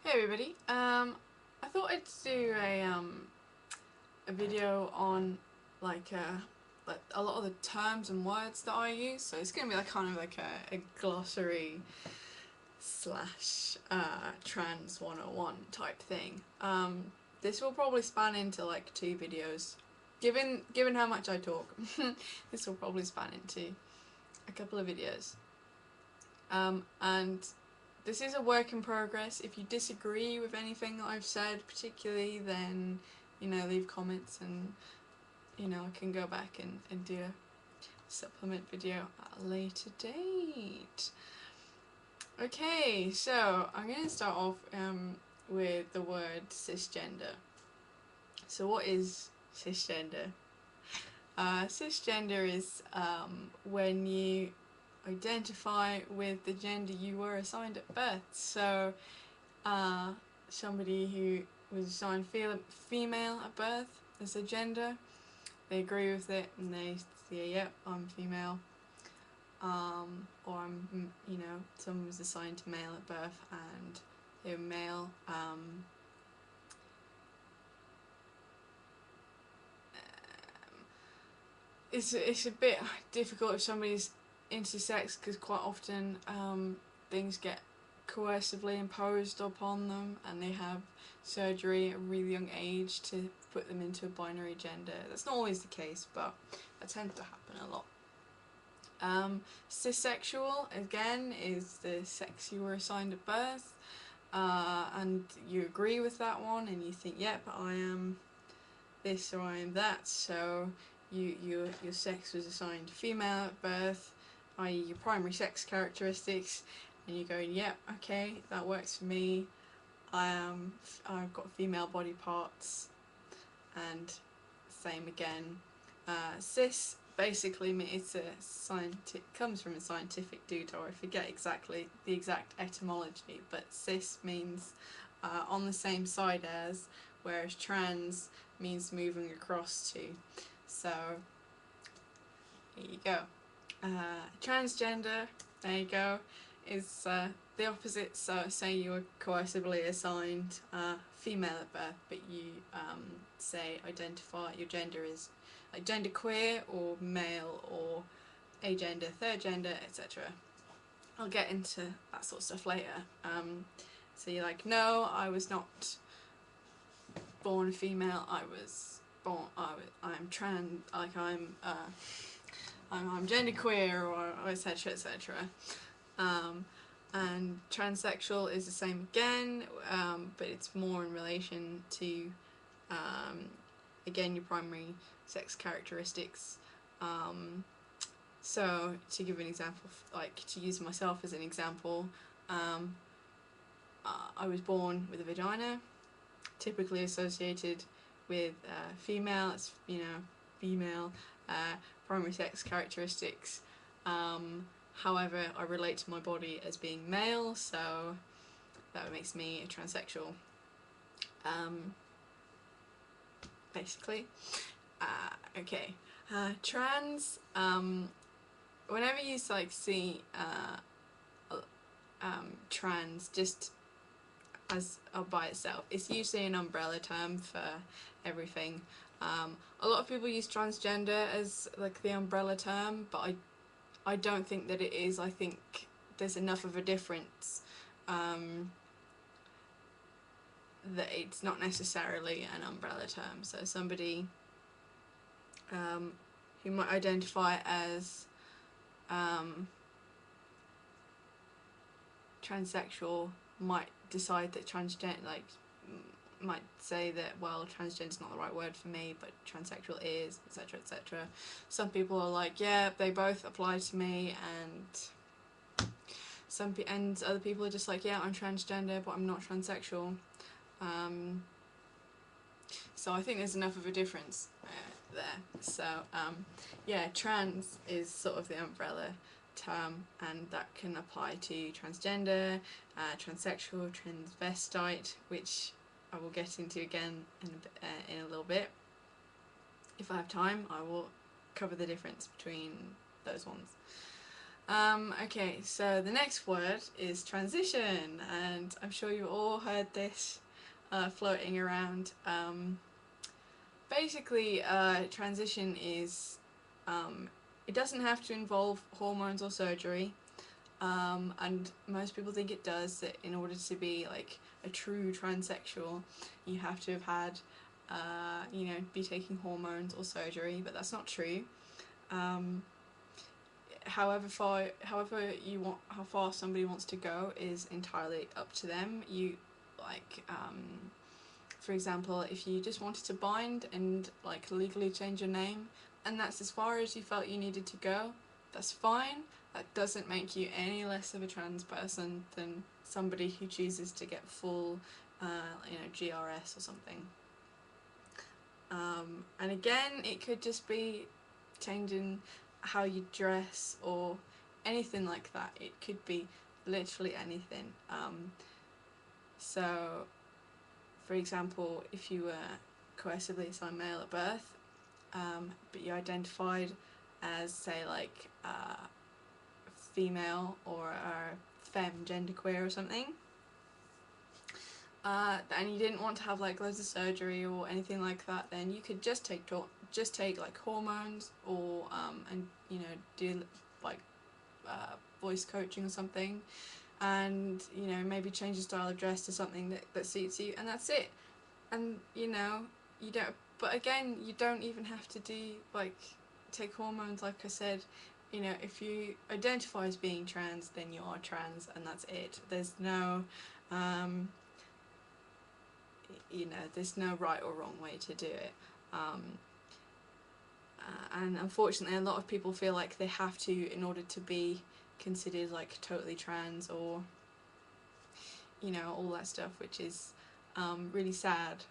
Hey everybody, I thought I'd do a video on like a lot of the terms and words that I use. So it's gonna be like kind of like a glossary slash trans 101 type thing. This will probably span into like 2 videos. Given how much I talk, this will probably span into a couple of videos. And this is a work in progress. If you disagree with anything that I've said particularly, then, you know, leave comments and, you know, I can go back and do a supplement video at a later date. Okay, so I'm going to start off with the word cisgender. So what is cisgender? Cisgender is when you identify with the gender you were assigned at birth. So somebody who was assigned female at birth as a gender, they agree with it and they say, yep, I'm female. Or I'm, you know, someone was assigned to male at birth and they were male. It's a bit difficult if somebody's intersex because quite often things get coercively imposed upon them and they have surgery at a really young age to put them into a binary gender. That's not always the case, but that tends to happen a lot. Cissexual, again, is the sex you were assigned at birth, and you agree with that one and you think, yep, I am this or I am that, so your sex was assigned female at birth, i.e. your primary sex characteristics, and you're going, yep, okay, that works for me. I've got female body parts, and same again. Cis basically it's comes from a scientific doodle. I forget exactly the exact etymology, but cis means on the same side as, whereas trans means moving across to. So here you go. Transgender, there you go, is the opposite. So say you were coercively assigned female at birth, but you say identify your gender is like genderqueer or male or agender, third gender, etc. I'll get into that sort of stuff later. So you're like, no, I was not born female. I was born. I'm trans. Like I'm genderqueer or etc. etc. And transsexual is the same again, but it's more in relation to again your primary sex characteristics. So to give an example, like to use myself as an example, I was born with a vagina, typically associated with female. It's, you know, female primary sex characteristics. However, I relate to my body as being male, so that makes me a transsexual. Basically. Okay. Trans, whenever you like see trans just as by itself, it's usually an umbrella term for everything. A lot of people use transgender as like the umbrella term, but I don't think that it is. I think there's enough of a difference that it's not necessarily an umbrella term. So somebody who might identify as transsexual might decide that transgender, like, might say that, well, transgender is not the right word for me, but transsexual is, etc, etc. Some people are like, yeah, they both apply to me, and other people are just like, yeah, I'm transgender, but I'm not transsexual. So I think there's enough of a difference there. So yeah, trans is sort of the umbrella term, and that can apply to transgender, transsexual, transvestite, which I will get into again in a little bit. If I have time, I will cover the difference between those ones. Okay, so the next word is transition, and I'm sure you've all heard this floating around. Basically, transition is, it doesn't have to involve hormones or surgery, and most people think it does, that in order to be like a true transsexual, you have to have had, be taking hormones or surgery, but that's not true. However how far somebody wants to go is entirely up to them. You like for example, if you just wanted to bind and like legally change your name, and that's as far as you felt you needed to go, that's fine. That doesn't make you any less of a trans person than somebody who chooses to get full GRS or something. And again, it could just be changing how you dress or anything like that. It could be literally anything. So, for example, if you were coercively assigned male at birth, but you identified as, say, like female or femme, genderqueer or something, and you didn't want to have like loads of surgery or anything like that, then you could just take like hormones or and do like voice coaching or something, and maybe change your style of dress to something that suits you, and that's it. And you don't, but again, you don't even have to do like take hormones. Like I said, if you identify as being trans, then you are trans, and that's it. There's no there's no right or wrong way to do it. And unfortunately, a lot of people feel like they have to in order to be considered like totally trans, or all that stuff, which is really sad.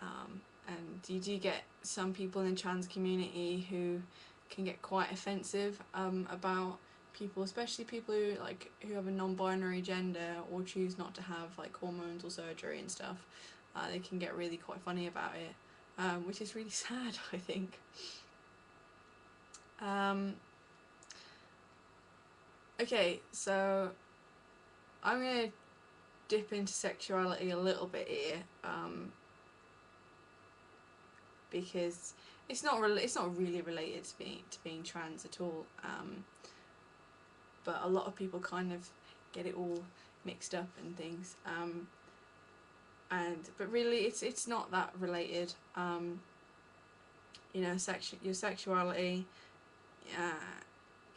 And you do get some people in the trans community who can get quite offensive about people, especially people who have a non-binary gender or choose not to have like hormones or surgery and stuff. They can get really quite funny about it, which is really sad, I think. Okay, so I'm gonna dip into sexuality a little bit here, because it's not really related to being trans at all. But a lot of people kind of get it all mixed up and things. But really, it's not that related. Your sexuality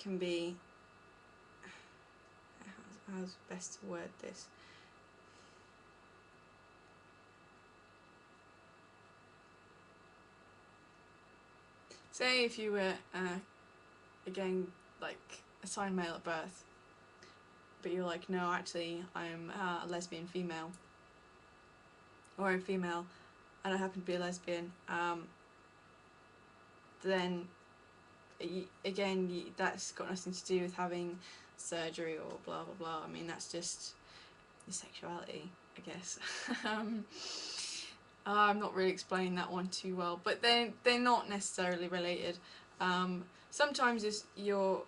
can be, how's best to word this? Say if you were again like assigned male at birth, but you're like, no, actually I'm a lesbian female, or I'm female and I happen to be a lesbian, then again, that's got nothing to do with having surgery or blah blah blah. I mean, that's just your sexuality, I guess. I'm not really explaining that one too well, but they're not necessarily related. Sometimes your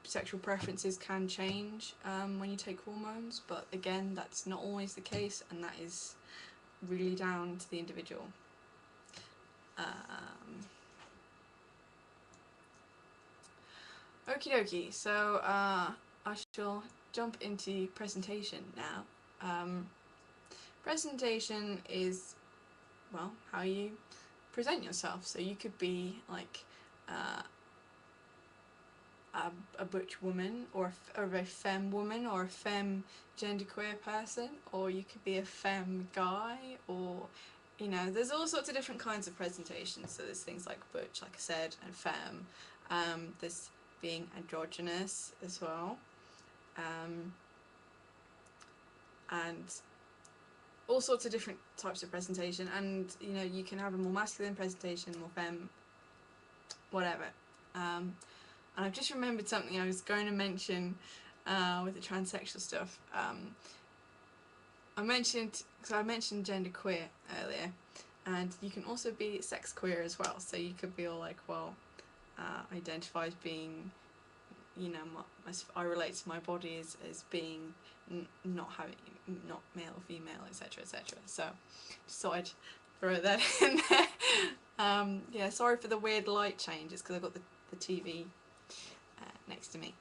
sexual preferences can change when you take hormones, but again, that's not always the case, and that is really down to the individual. Okie dokie, so I shall jump into presentation now. Presentation is, well, how you present yourself. So you could be like a butch woman, or a femme woman, or a femme genderqueer person, or you could be a femme guy, or there's all sorts of different kinds of presentations. So there's things like butch, like I said, and femme. There's being androgynous as well, and all sorts of different types of presentation. And you can have a more masculine presentation, more femme, whatever. And I've just remembered something I was going to mention with the transsexual stuff. I mentioned genderqueer earlier, and you can also be sex queer as well. So you could be all like, well, identify as being you know, I relate to my body as being not male or female, etc., etc. So just thought I'd throw that in there. Yeah, sorry for the weird light change. It's because I've got the TV next to me.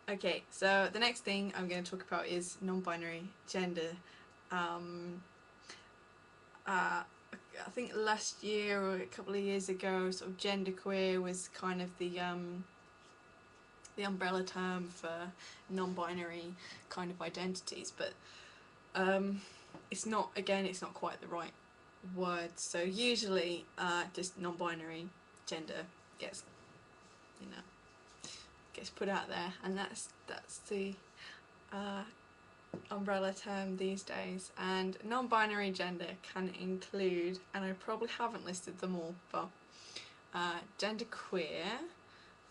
Okay, so the next thing I'm going to talk about is non-binary gender. I think last year or a couple of years ago, sort of genderqueer was kind of the umbrella term for non-binary kind of identities, but it's not, again, it's not quite the right word. So usually just non-binary gender gets, you know, gets put out there, and that's the umbrella term these days. And non-binary gender can include, and I probably haven't listed them all, but genderqueer,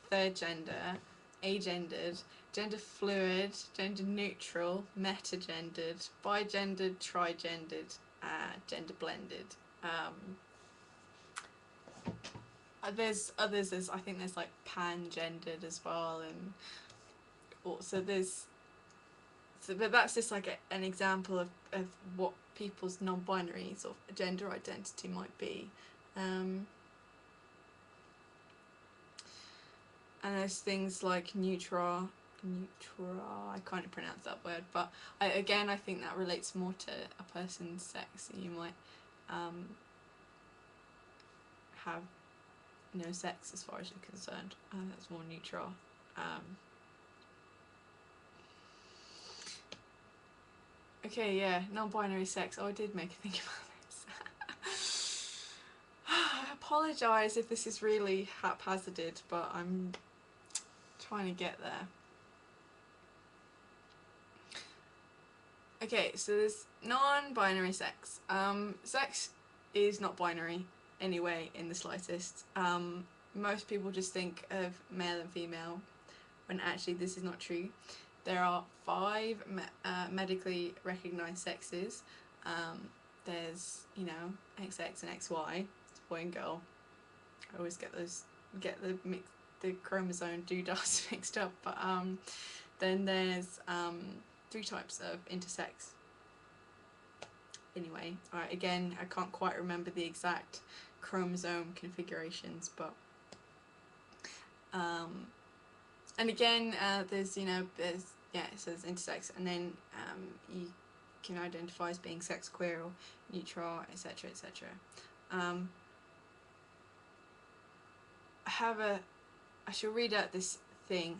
third gender, agendered, gender fluid, gender neutral, metagendered, bigendered, trigendered, gender blended. There's others, I think there's like pan-gendered as well, and also there's, but that's just like an example of what people's non-binary sort of gender identity might be. And there's things like neutral, I can't pronounce that word, but I think that relates more to a person's sex. So you might have no sex as far as you're concerned. That's more neutral. Okay, yeah, non-binary sex. Oh, I did make a think about this. I apologise if this is really haphazarded, but I'm trying to get there. Okay, so there's non-binary sex. Sex is not binary anyway in the slightest. Most people just think of male and female, when actually this is not true. There are 5 medically recognised sexes. There's, you know, XX and XY, it's boy and girl. I always get the chromosome doodads mixed up, but then there's 3 types of intersex. Anyway, alright, again, I can't quite remember the exact chromosome configurations, but and again, there's, you know, there's, yeah, it says intersex, and then you can identify as being sex queer or neutral, etc., etc. I shall read out this thing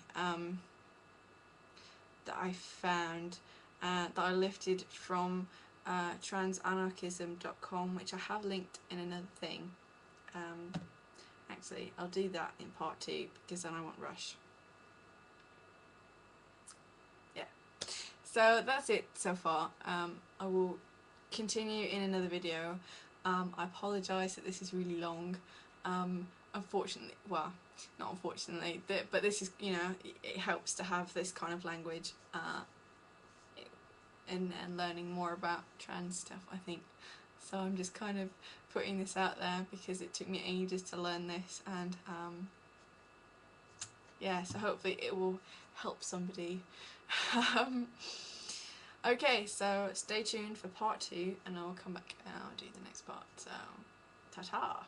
that I found, that I lifted from transanarchism.com, which I have linked in another thing. Actually, I'll do that in part 2 because then I won't rush. Yeah, so that's it so far. I will continue in another video. I apologise that this is really long. Unfortunately, well, not unfortunately, but this is, you know, it helps to have this kind of language and learning more about trans stuff, I think. So I'm just kind of putting this out there because it took me ages to learn this, and yeah, so hopefully it will help somebody. Okay, so stay tuned for part 2, and I'll come back and I'll do the next part. So, ta-ta!